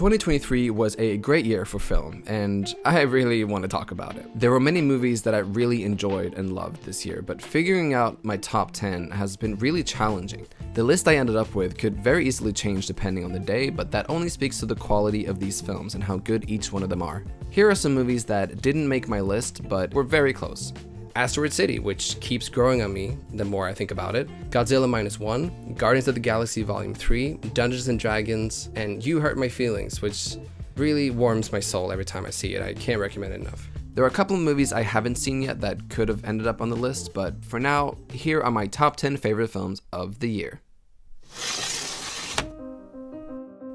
2023 was a great year for film, and I really want to talk about it. There were many movies that I really enjoyed and loved this year, but figuring out my top 10 has been really challenging. The list I ended up with could very easily change depending on the day, but that only speaks to the quality of these films and how good each one of them are. Here are some movies that didn't make my list, but were very close. Asteroid City, which keeps growing on me the more I think about it, Godzilla Minus One, Guardians of the Galaxy Volume 3, Dungeons & Dragons, and You Hurt My Feelings, which really warms my soul every time I see it. I can't recommend it enough. There are a couple of movies I haven't seen yet that could have ended up on the list, but for now, here are my top 10 favorite films of the year.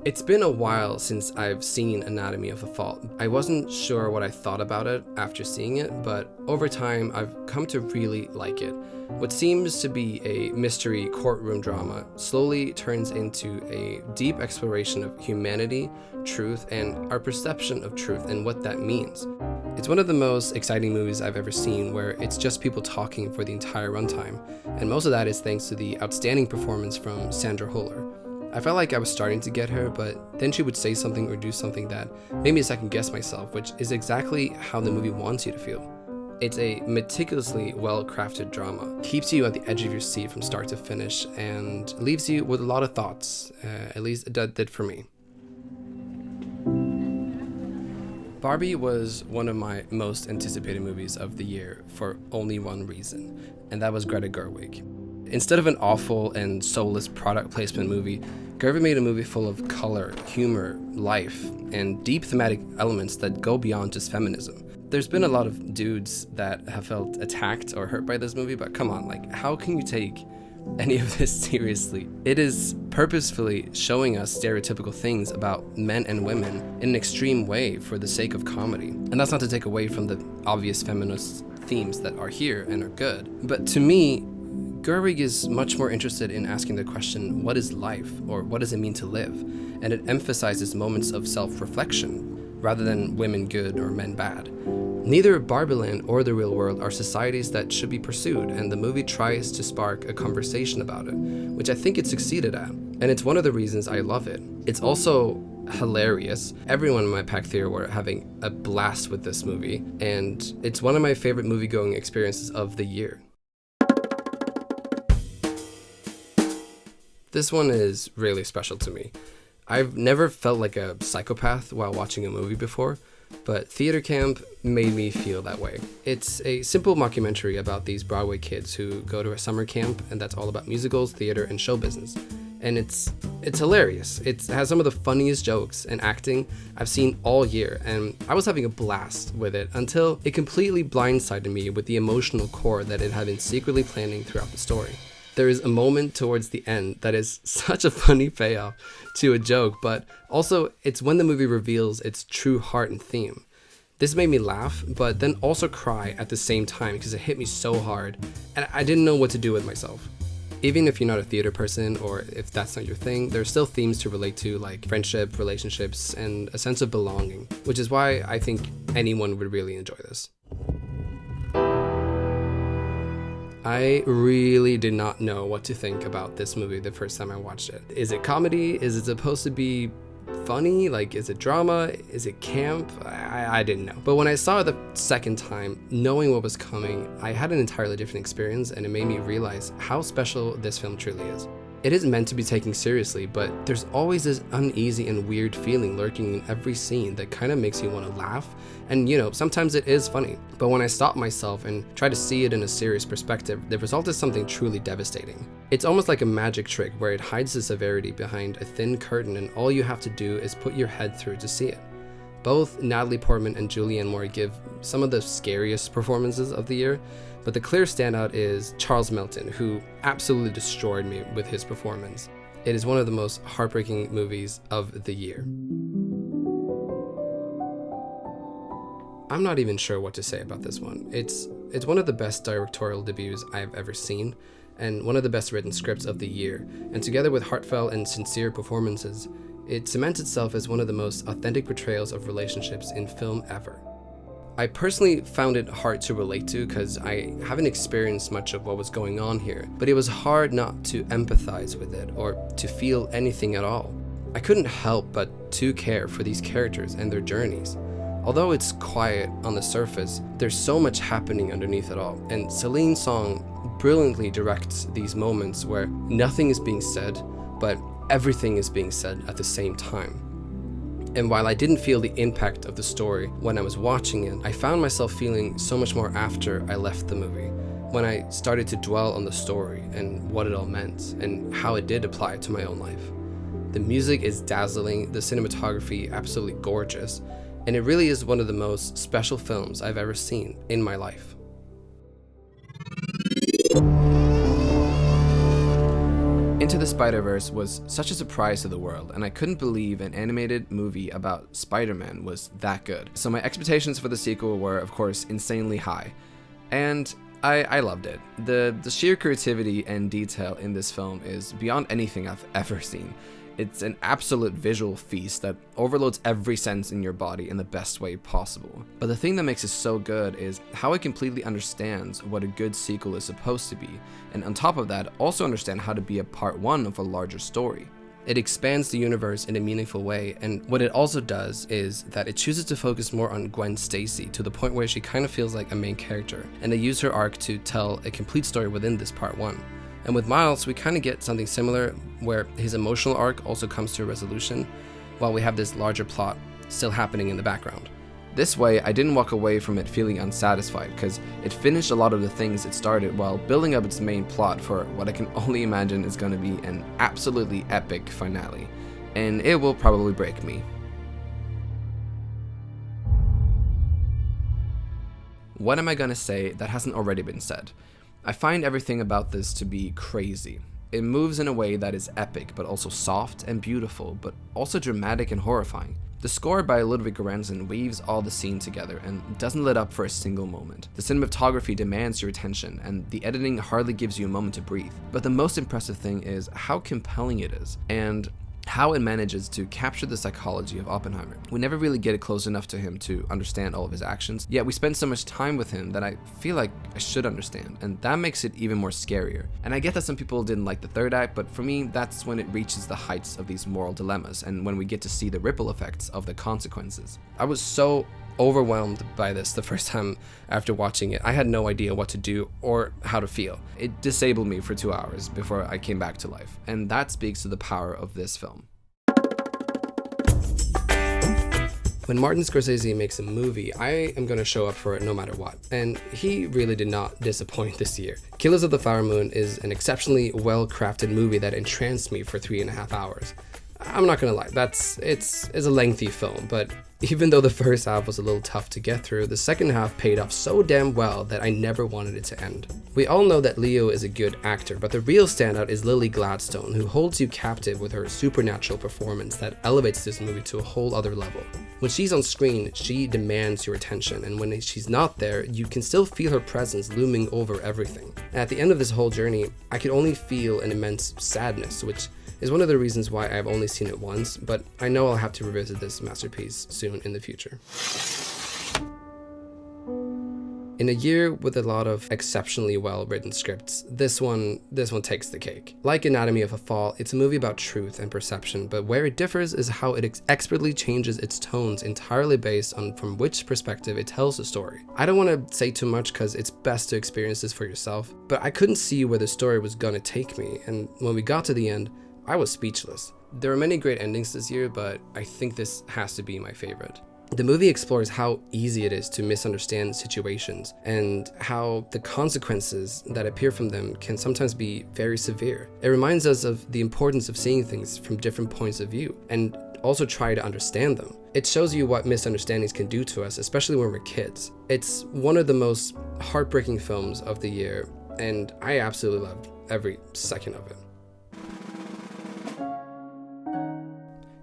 It's been a while since I've seen Anatomy of a Fall. I wasn't sure what I thought about it after seeing it, but over time I've come to really like it. What seems to be a mystery courtroom drama slowly turns into a deep exploration of humanity, truth, and our perception of truth and what that means. It's one of the most exciting movies I've ever seen, where it's just people talking for the entire runtime, and most of that is thanks to the outstanding performance from Sandra Huller. I felt like I was starting to get her, but then she would say something or do something that made me second guess myself, which is exactly how the movie wants you to feel. It's a meticulously well-crafted drama, keeps you at the edge of your seat from start to finish, and leaves you with a lot of thoughts, at least that did for me. Barbie was one of my most anticipated movies of the year for only one reason, and that was Greta Gerwig. Instead of an awful and soulless product placement movie, Gerwig made a movie full of color, humor, life, and deep thematic elements that go beyond just feminism. There's been a lot of dudes that have felt attacked or hurt by this movie, but come on, how can you take any of this seriously? It is purposefully showing us stereotypical things about men and women in an extreme way for the sake of comedy. And that's not to take away from the obvious feminist themes that are here and are good. But to me, Gerwig is much more interested in asking the question, what is life, or what does it mean to live? And it emphasizes moments of self-reflection, rather than women good or men bad. Neither Barbieland or the real world are societies that should be pursued, and the movie tries to spark a conversation about it, which I think it succeeded at. And it's one of the reasons I love it. It's also hilarious. Everyone in my pack theater were having a blast with this movie, and it's one of my favorite movie-going experiences of the year. This one is really special to me. I've never felt like a psychopath while watching a movie before, but Theater Camp made me feel that way. It's a simple mockumentary about these Broadway kids who go to a summer camp, and that's all about musicals, theater, and show business. And it's hilarious. It has some of the funniest jokes and acting I've seen all year, and I was having a blast with it until it completely blindsided me with the emotional core that it had been secretly planning throughout the story. There is a moment towards the end that is such a funny payoff to a joke, but also it's when the movie reveals its true heart and theme. This made me laugh, but then also cry at the same time because it hit me so hard, and I didn't know what to do with myself. Even if you're not a theater person, or if that's not your thing, there are still themes to relate to, like friendship, relationships, and a sense of belonging, which is why I think anyone would really enjoy this. I really did not know what to think about this movie the first time I watched it. Is it comedy? Is it supposed to be funny? Is it drama? Is it camp? I didn't know. But when I saw it the second time, knowing what was coming, I had an entirely different experience, and it made me realize how special this film truly is. It is meant to be taken seriously, but there's always this uneasy and weird feeling lurking in every scene that kind of makes you want to laugh. And sometimes it is funny. But when I stop myself and try to see it in a serious perspective, the result is something truly devastating. It's almost like a magic trick where it hides the severity behind a thin curtain, and all you have to do is put your head through to see it. Both Natalie Portman and Julianne Moore give some of the scariest performances of the year, but the clear standout is Charles Melton, who absolutely destroyed me with his performance. It is one of the most heartbreaking movies of the year. I'm not even sure what to say about this one. It's one of the best directorial debuts I've ever seen, and one of the best written scripts of the year, and together with heartfelt and sincere performances, it cements itself as one of the most authentic portrayals of relationships in film ever. I personally found it hard to relate to because I haven't experienced much of what was going on here, but it was hard not to empathize with it or to feel anything at all. I couldn't help but to care for these characters and their journeys. Although it's quiet on the surface, there's so much happening underneath it all, and Celine Song brilliantly directs these moments where nothing is being said, but everything is being said at the same time. And while I didn't feel the impact of the story when I was watching it, I found myself feeling so much more after I left the movie, when I started to dwell on the story and what it all meant, and how it did apply to my own life. The music is dazzling, the cinematography absolutely gorgeous, and it really is one of the most special films I've ever seen in my life. Into the Spider-Verse was such a surprise to the world, and I couldn't believe an animated movie about Spider-Man was that good. So my expectations for the sequel were, of course, insanely high. And I loved it. The sheer creativity and detail in this film is beyond anything I've ever seen. It's an absolute visual feast that overloads every sense in your body in the best way possible. But the thing that makes it so good is how it completely understands what a good sequel is supposed to be, and on top of that, also understand how to be a part one of a larger story. It expands the universe in a meaningful way, and what it also does is that it chooses to focus more on Gwen Stacy to the point where she kind of feels like a main character, and they use her arc to tell a complete story within this part one. And with Miles, we kind of get something similar, where his emotional arc also comes to a resolution, while we have this larger plot still happening in the background. This way, I didn't walk away from it feeling unsatisfied, because it finished a lot of the things it started while building up its main plot for what I can only imagine is going to be an absolutely epic finale. And it will probably break me. What am I going to say that hasn't already been said? I find everything about this to be crazy. It moves in a way that is epic, but also soft and beautiful, but also dramatic and horrifying. The score by Ludwig Göransson weaves all the scene together and doesn't let up for a single moment. The cinematography demands your attention, and the editing hardly gives you a moment to breathe. But the most impressive thing is how compelling it is, and how it manages to capture the psychology of Oppenheimer. We never really get close enough to him to understand all of his actions, yet we spend so much time with him that I feel like I should understand, and that makes it even more scarier. And I get that some people didn't like the third act, but for me, that's when it reaches the heights of these moral dilemmas, and when we get to see the ripple effects of the consequences. I was so overwhelmed by this the first time after watching it. I had no idea what to do or how to feel. It disabled me for 2 hours before I came back to life, and that speaks to the power of this film. When Martin Scorsese makes a movie, I am going to show up for it no matter what, and he really did not disappoint this year. Killers of the Flower Moon is an exceptionally well-crafted movie that entranced me for 3.5 hours. I'm not gonna lie, it's a lengthy film, but even though the first half was a little tough to get through, the second half paid off so damn well that I never wanted it to end. We all know that Leo is a good actor, but the real standout is Lily Gladstone, who holds you captive with her supernatural performance that elevates this movie to a whole other level. When she's on screen, she demands your attention, and when she's not there, you can still feel her presence looming over everything. And at the end of this whole journey, I could only feel an immense sadness, which is one of the reasons why I've only seen it once, but I know I'll have to revisit this masterpiece soon in the future. In a year with a lot of exceptionally well-written scripts, this one takes the cake. Like Anatomy of a Fall, it's a movie about truth and perception, but where it differs is how it expertly changes its tones entirely based on from which perspective it tells the story. I don't want to say too much because it's best to experience this for yourself, but I couldn't see where the story was gonna take me, and when we got to the end, I was speechless. There are many great endings this year, but I think this has to be my favorite. The movie explores how easy it is to misunderstand situations and how the consequences that appear from them can sometimes be very severe. It reminds us of the importance of seeing things from different points of view and also try to understand them. It shows you what misunderstandings can do to us, especially when we're kids. It's one of the most heartbreaking films of the year, and I absolutely loved every second of it.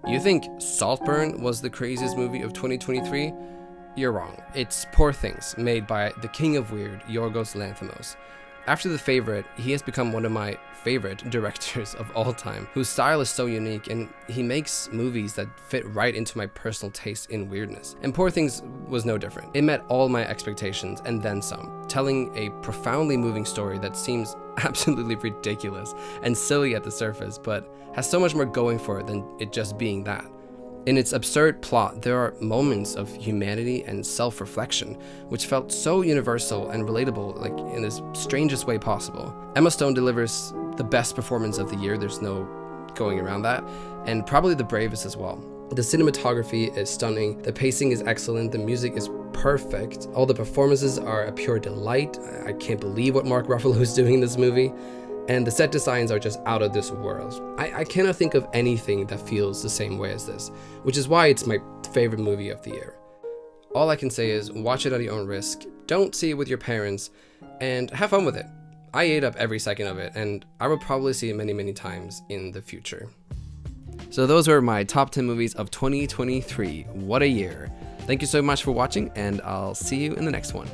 You think Saltburn was the craziest movie of 2023? You're wrong. It's Poor Things, made by the king of weird, Yorgos Lanthimos. After The Favorite, he has become one of my favorite directors of all time, whose style is so unique, and he makes movies that fit right into my personal taste in weirdness. And Poor Things was no different. It met all my expectations and then some, telling a profoundly moving story that seems absolutely ridiculous and silly at the surface, but has so much more going for it than it just being that. In its absurd plot, there are moments of humanity and self-reflection, which felt so universal and relatable, like in the strangest way possible. Emma Stone delivers the best performance of the year, there's no going around that, and probably the bravest as well. The cinematography is stunning, the pacing is excellent, the music is perfect, all the performances are a pure delight. I can't believe what Mark Ruffalo is doing in this movie. And the set designs are just out of this world. I cannot think of anything that feels the same way as this, which is why it's my favorite movie of the year. All I can say is watch it at your own risk, don't see it with your parents, and have fun with it. I ate up every second of it, and I will probably see it many, many times in the future. So those were my top 10 movies of 2023. What a year. Thank you so much for watching, and I'll see you in the next one.